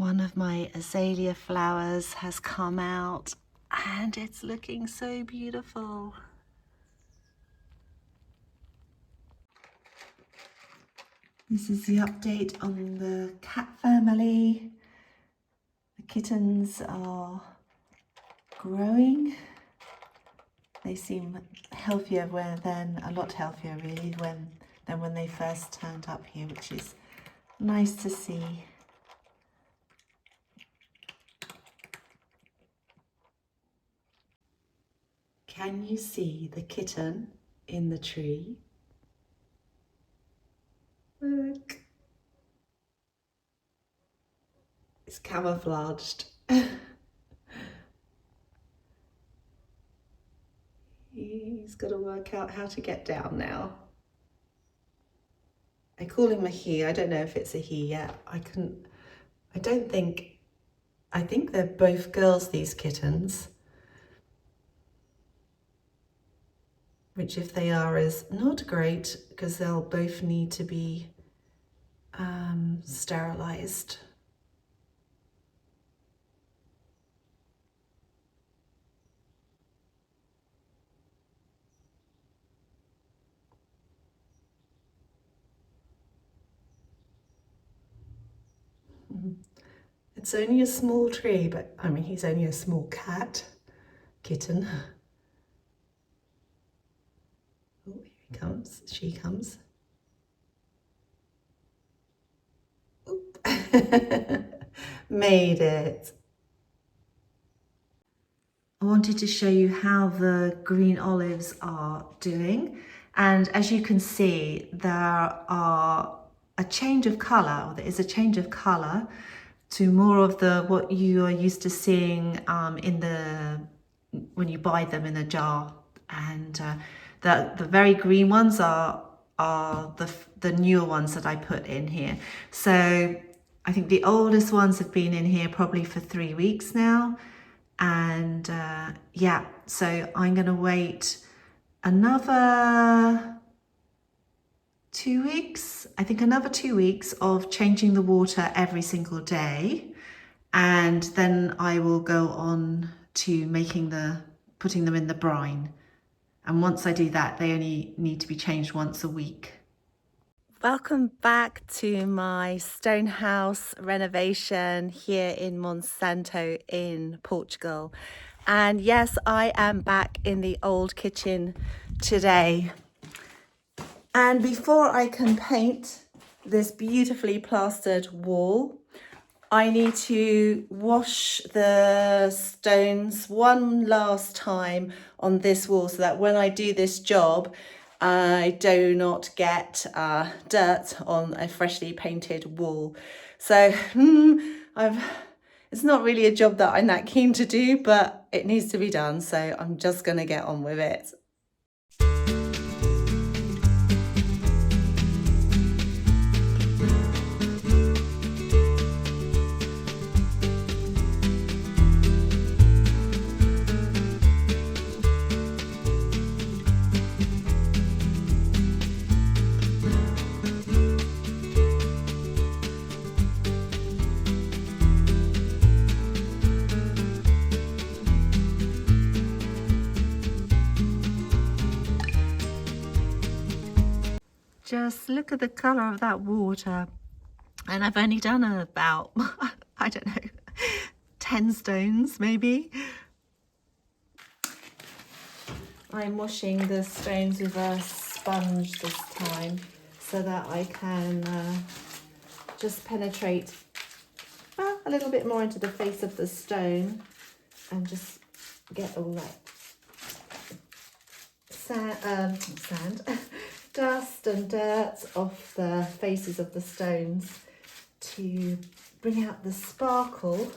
One of my azalea flowers has come out and it's looking so beautiful. This is the update on the cat family. The kittens are growing. They seem healthier a lot healthier really than when they first turned up here, which is nice to see. Can you see the kitten in the tree? Look. It's camouflaged. He's got to work out how to get down now. I call him a he. I don't know if it's a he yet. I think they're both girls, these kittens. Which if they are is not great because they'll both need to be sterilized. It's only a small tree, but I mean, he's only a small kitten. Oh, here he comes, she comes. Oop. Made it. I wanted to show you how the green olives are doing. And as you can see, there is a change of colour to more of what you are used to seeing when you buy them in a jar. And the very green ones are the newer ones that I put in here. So I think the oldest ones have been in here probably for 3 weeks now. And yeah, so I'm going to wait another 2 weeks. I think another 2 weeks of changing the water every single day. And then I will go on to putting them in the brine. And once I do that, they only need to be changed once a week. Welcome back to my stone house renovation here in Monsanto in Portugal. And yes, I am back in the old kitchen today. And before I can paint this beautifully plastered wall, I need to wash the stones one last time on this wall so that when I do this job, I do not get dirt on a freshly painted wall. So it's not really a job that I'm that keen to do, but it needs to be done. So I'm just going to get on with it. Just look at the colour of that water, and I've only done about, I don't know, 10 stones maybe. I'm washing the stones with a sponge this time so that I can just penetrate a little bit more into the face of the stone and just get all that dust and dirt off the faces of the stones to bring out the sparkle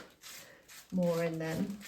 more in them.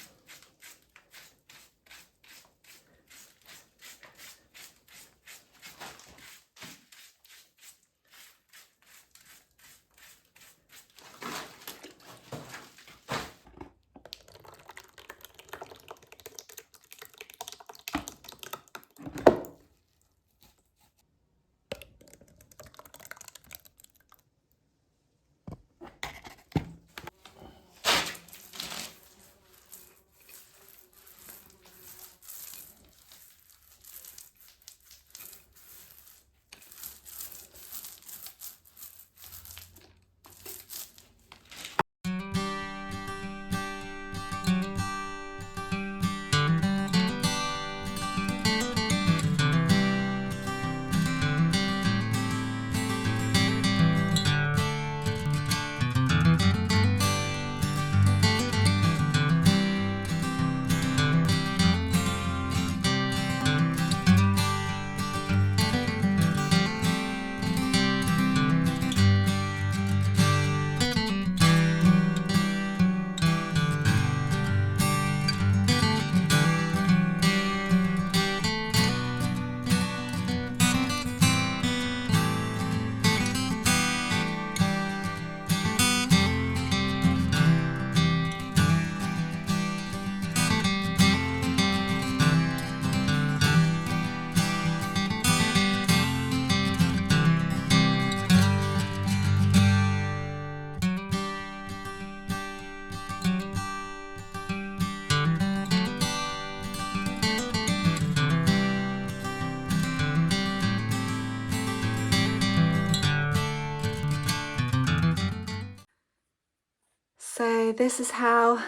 So this is how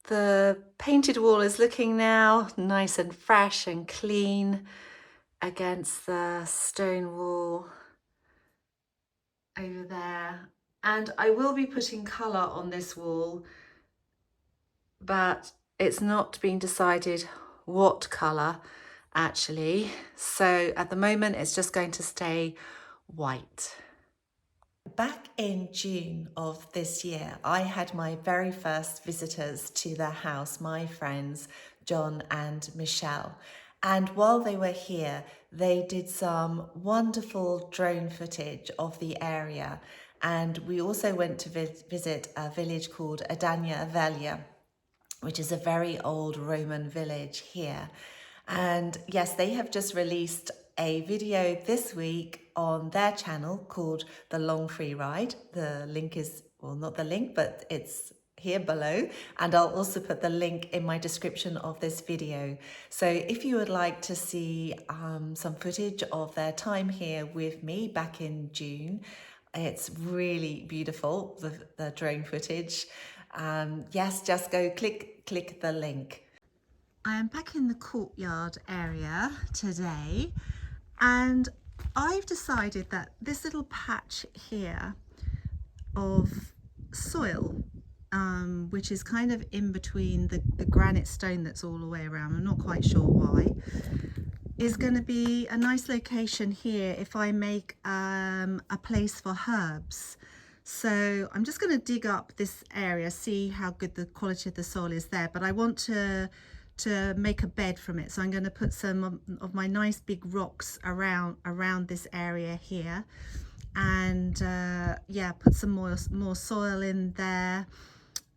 the painted wall is looking now, nice and fresh and clean against the stone wall over there. And I will be putting colour on this wall, but it's not been decided what colour actually. So at the moment it's just going to stay white. Back in June of this year, I had my very first visitors to the house, my friends John and Michelle. And while they were here, they did some wonderful drone footage of the area. And we also went to visit a village called Adania Velia, which is a very old Roman village here. And yes, they have just released a video this week on their channel called The Long Free Ride. The link is, well, not the link, but it's here below. And I'll also put the link in my description of this video. So if you would like to see some footage of their time here with me back in June, it's really beautiful, the drone footage. Yes, just go click the link. I am back in the courtyard area today, and I've decided that this little patch here of soil, which is kind of in between the granite stone that's all the way around, I'm not quite sure why, is going to be a nice location here if I make a place for herbs. So I'm just going to dig up this area, see how good the quality of the soil is there, but I want to make a bed from it. So I'm going to put some of my nice big rocks around this area here, and yeah, put some more soil in there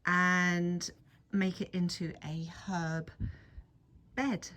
and make it into a herb bed.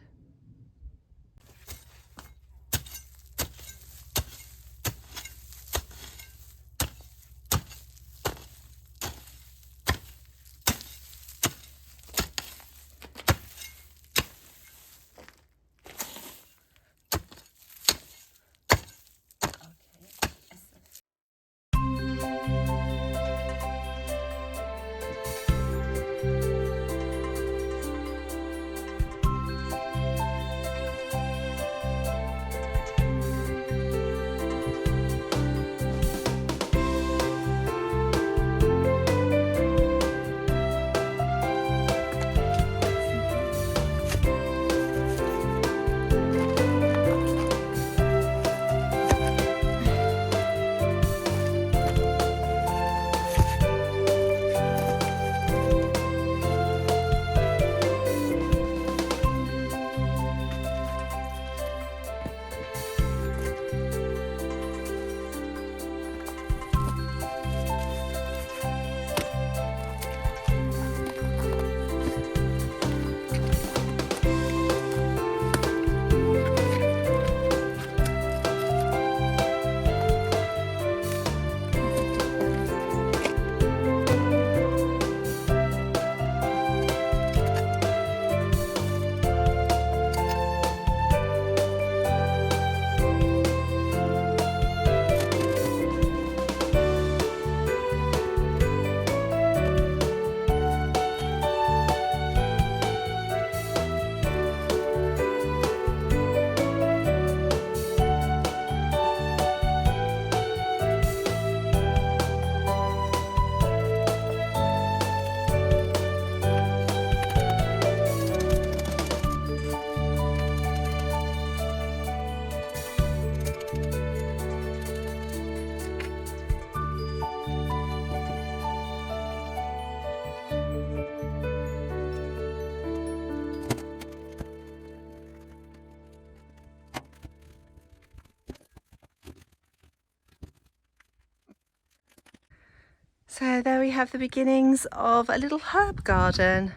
So there we have the beginnings of a little herb garden,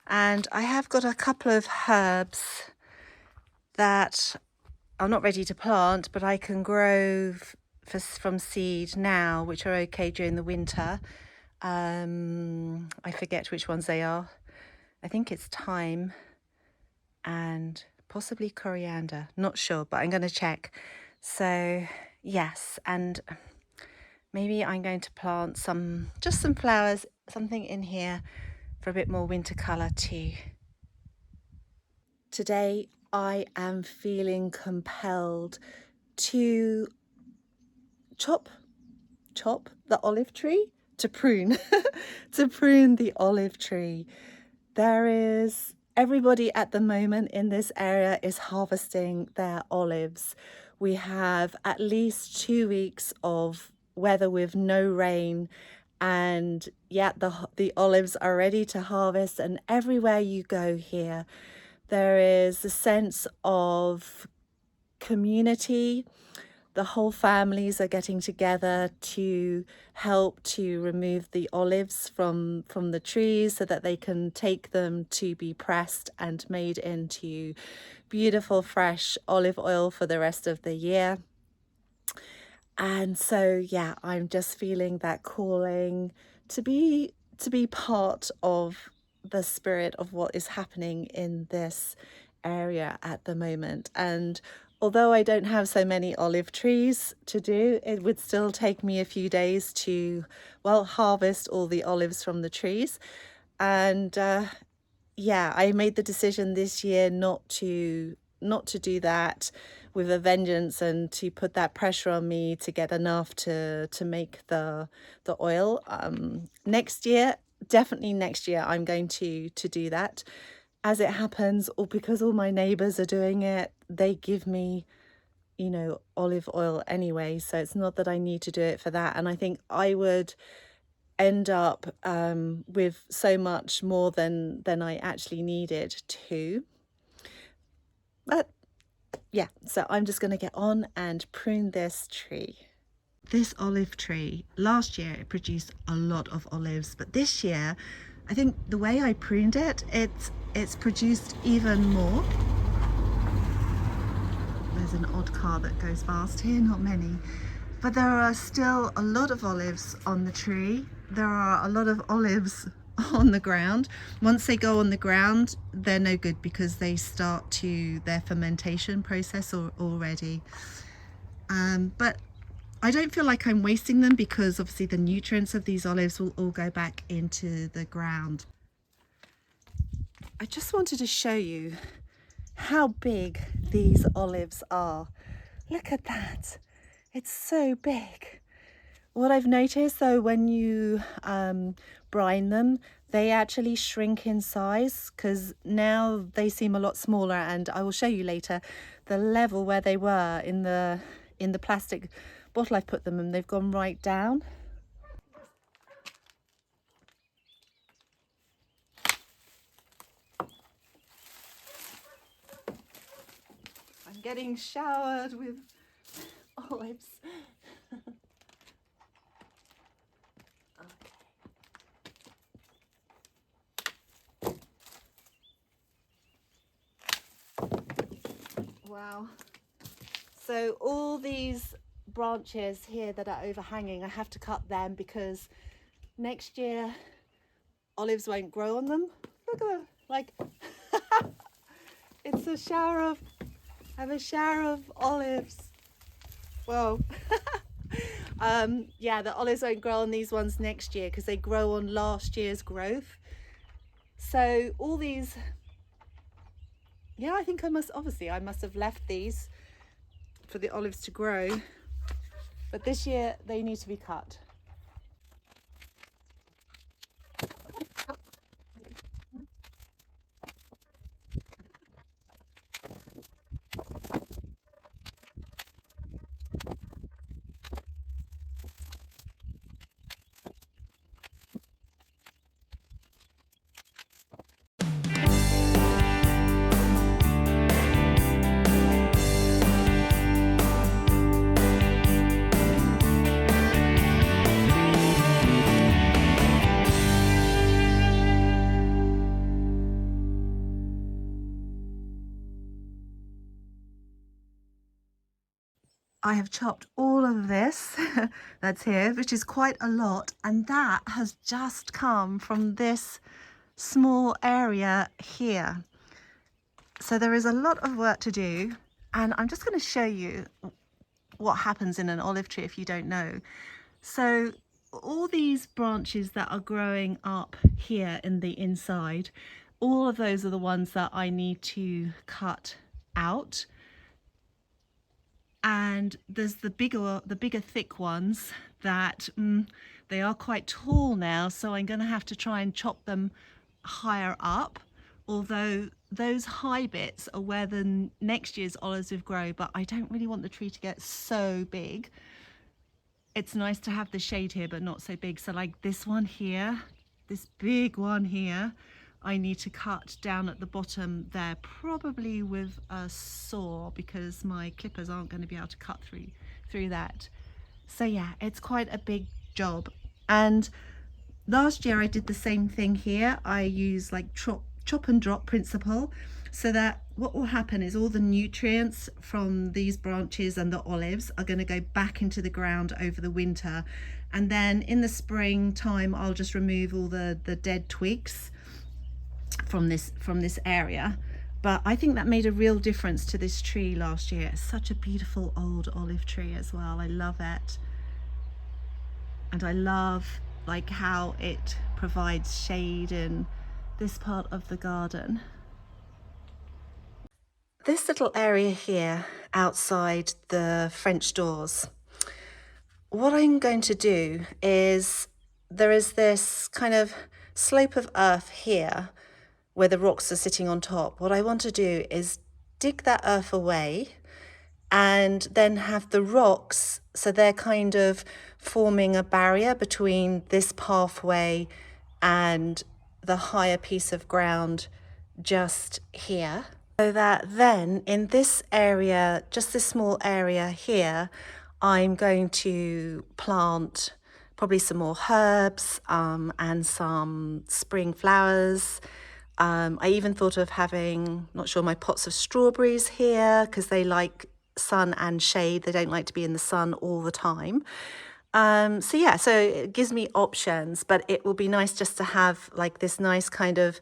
and I have got a couple of herbs that are not ready to plant, but I can grow from seed now, which are okay during the winter. I forget which ones they are. I think it's thyme and possibly coriander, not sure, but I'm going to check. So yes, and Maybe I'm going to plant just some flowers, something in here for a bit more winter colour too. Today I am feeling compelled to chop the olive tree, to prune, to prune the olive tree. Everybody at the moment in this area is harvesting their olives. We have at least 2 weeks of weather with no rain, and yet the olives are ready to harvest. And everywhere you go here, there is a sense of community. The whole families are getting together to help to remove the olives from the trees so that they can take them to be pressed and made into beautiful fresh olive oil for the rest of the year. And so yeah, I'm just feeling that calling to be part of the spirit of what is happening in this area at the moment. And although I don't have so many olive trees to do, it would still take me a few days to, well, harvest all the olives from the trees. And yeah, I made the decision this year not to do that with a vengeance, and to put that pressure on me to get enough to make the oil. Next year, definitely next year, I'm going to do that. As it happens, or because all my neighbors are doing it, they give me, you know, olive oil anyway, so it's not that I need to do it for that. And I think I would end up with so much more than I actually needed to. But yeah, so I'm just going to get on and prune this tree. This olive tree, last year it produced a lot of olives, but this year I think the way I pruned it, it's produced even more. There's an odd car that goes past here, not many. But there are still a lot of olives on the tree. There are a lot of olives on the ground. Once they go on the ground, they're no good because they start to their fermentation process already. But I don't feel like I'm wasting them, because obviously the nutrients of these olives will all go back into the ground. I just wanted to show you how big these olives are. Look at that. It's so big. What I've noticed though, when you brine them, they actually shrink in size, because now they seem a lot smaller, and I will show you later the level where they were in the plastic bottle I've put them in. They've gone right down. I'm getting showered with olives. Wow. So all these branches here that are overhanging, I have to cut them, because next year olives won't grow on them. Look at them, like it's a shower of, I have a shower of olives. Whoa. Yeah, the olives won't grow on these ones next year because they grow on last year's growth. So all these, yeah, I think I must have left these for the olives to grow, but this year they need to be cut. I have chopped all of this that's here, which is quite a lot, and that has just come from this small area here. So there is a lot of work to do, and I'm just going to show you what happens in an olive tree if you don't know. So all these branches that are growing up here in the inside, all of those are the ones that I need to cut out. And there's the bigger thick ones that they are quite tall now, so I'm going to have to try and chop them higher up, although those high bits are where the next year's olives will grow, but I don't really want the tree to get so big. It's nice to have the shade here but not so big, so like this one here, this big one here, I need to cut down at the bottom there, probably with a saw, because my clippers aren't going to be able to cut through that. So yeah, it's quite a big job. And last year I did the same thing here. I use like chop and drop principle, so that what will happen is all the nutrients from these branches and the olives are going to go back into the ground over the winter, and then in the springtime I'll just remove all the dead twigs from this area. But I think that made a real difference to this tree last year. It's such a beautiful old olive tree as well. I love it, and I love like how it provides shade in this part of the garden. This little area here outside the French doors, what I'm going to do is, there is this kind of slope of earth here where the rocks are sitting on top. What I want to do is dig that earth away and then have the rocks, so they're kind of forming a barrier between this pathway and the higher piece of ground just here, so that then in this area, just this small area here, I'm going to plant probably some more herbs and some spring flowers. I even thought of having, not sure, my pots of strawberries here, because they like sun and shade. They don't like to be in the sun all the time. So yeah, so it gives me options, but it will be nice just to have like this nice kind of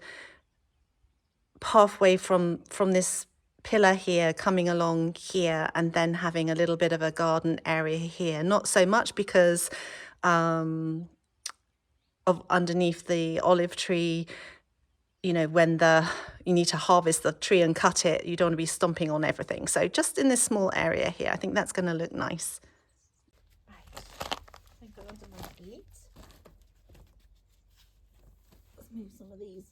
pathway from this pillar here coming along here, and then having a little bit of a garden area here. Not so much because of underneath the olive tree, you know, when you need to harvest the tree and cut it, you don't want to be stomping on everything. So just in this small area here, I think that's going to look nice. Right, I go under my feet. Let's move some of these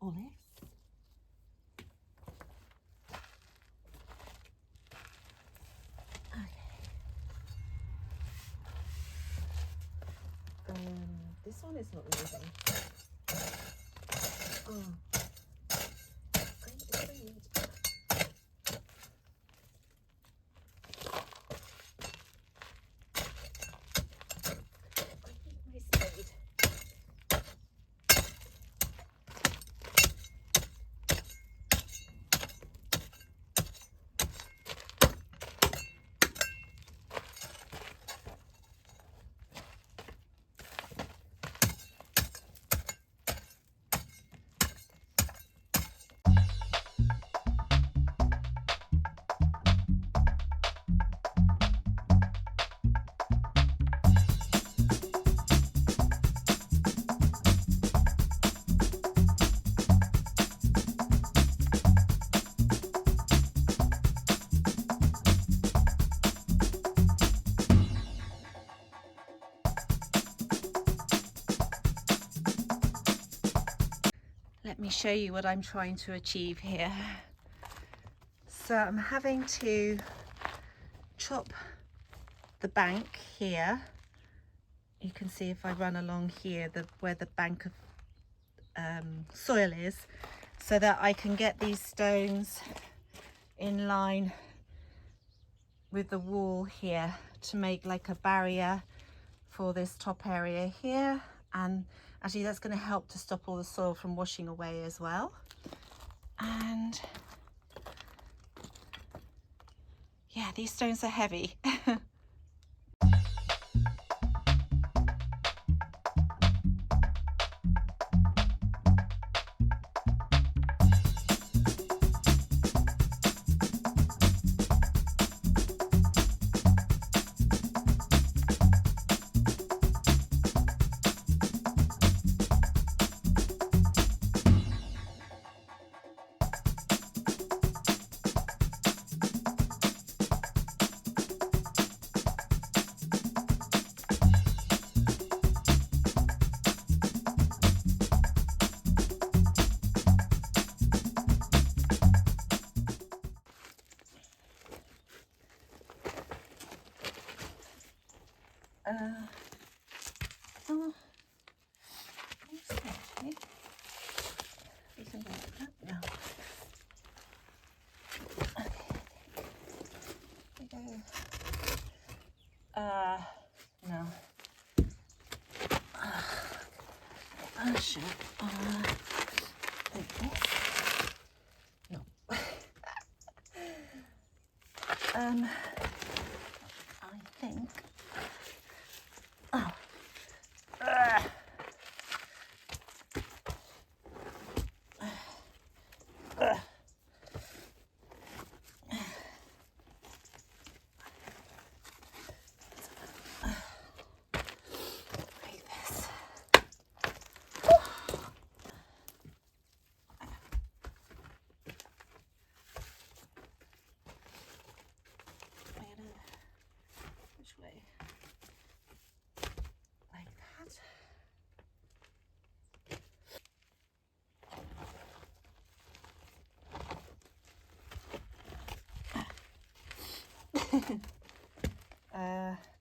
olives. This one is not moving. Oh. Let me show you what I'm trying to achieve here. So I'm having to chop the bank here. You can see if I run along here, where the bank of soil is, so that I can get these stones in line with the wall here to make like a barrier for this top area here. And actually that's going to help to stop all the soil from washing away as well. And yeah, these stones are heavy. Oh, okay. You can go like that now. Okay. Here we go. No. Should like this? No. I think. Oh. Which way? Like that.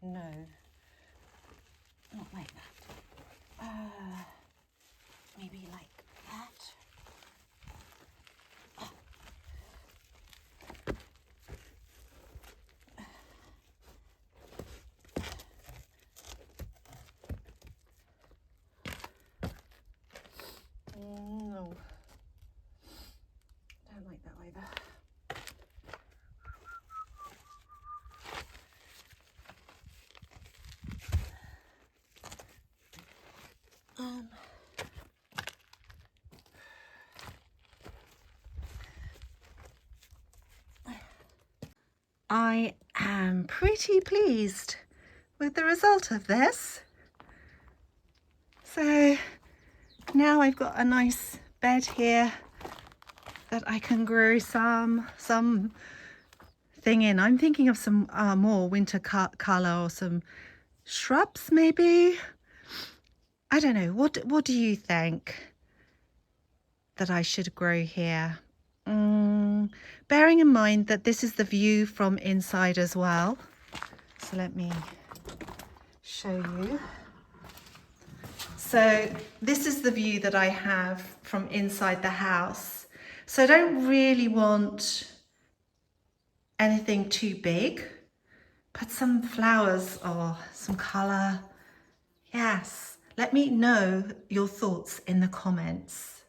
No. Not like that. Maybe like that. No. Don't like that either. I am pretty pleased with the result of this. So now I've got a nice bed here that I can grow some thing in. I'm thinking of some more winter colour or some shrubs maybe. I don't know. What do you think that I should grow here? Bearing in mind that this is the view from inside as well. So let me show you. So this is the view that I have from inside the house. So I don't really want anything too big. Put some flowers or some colour. Yes. Let me know your thoughts in the comments.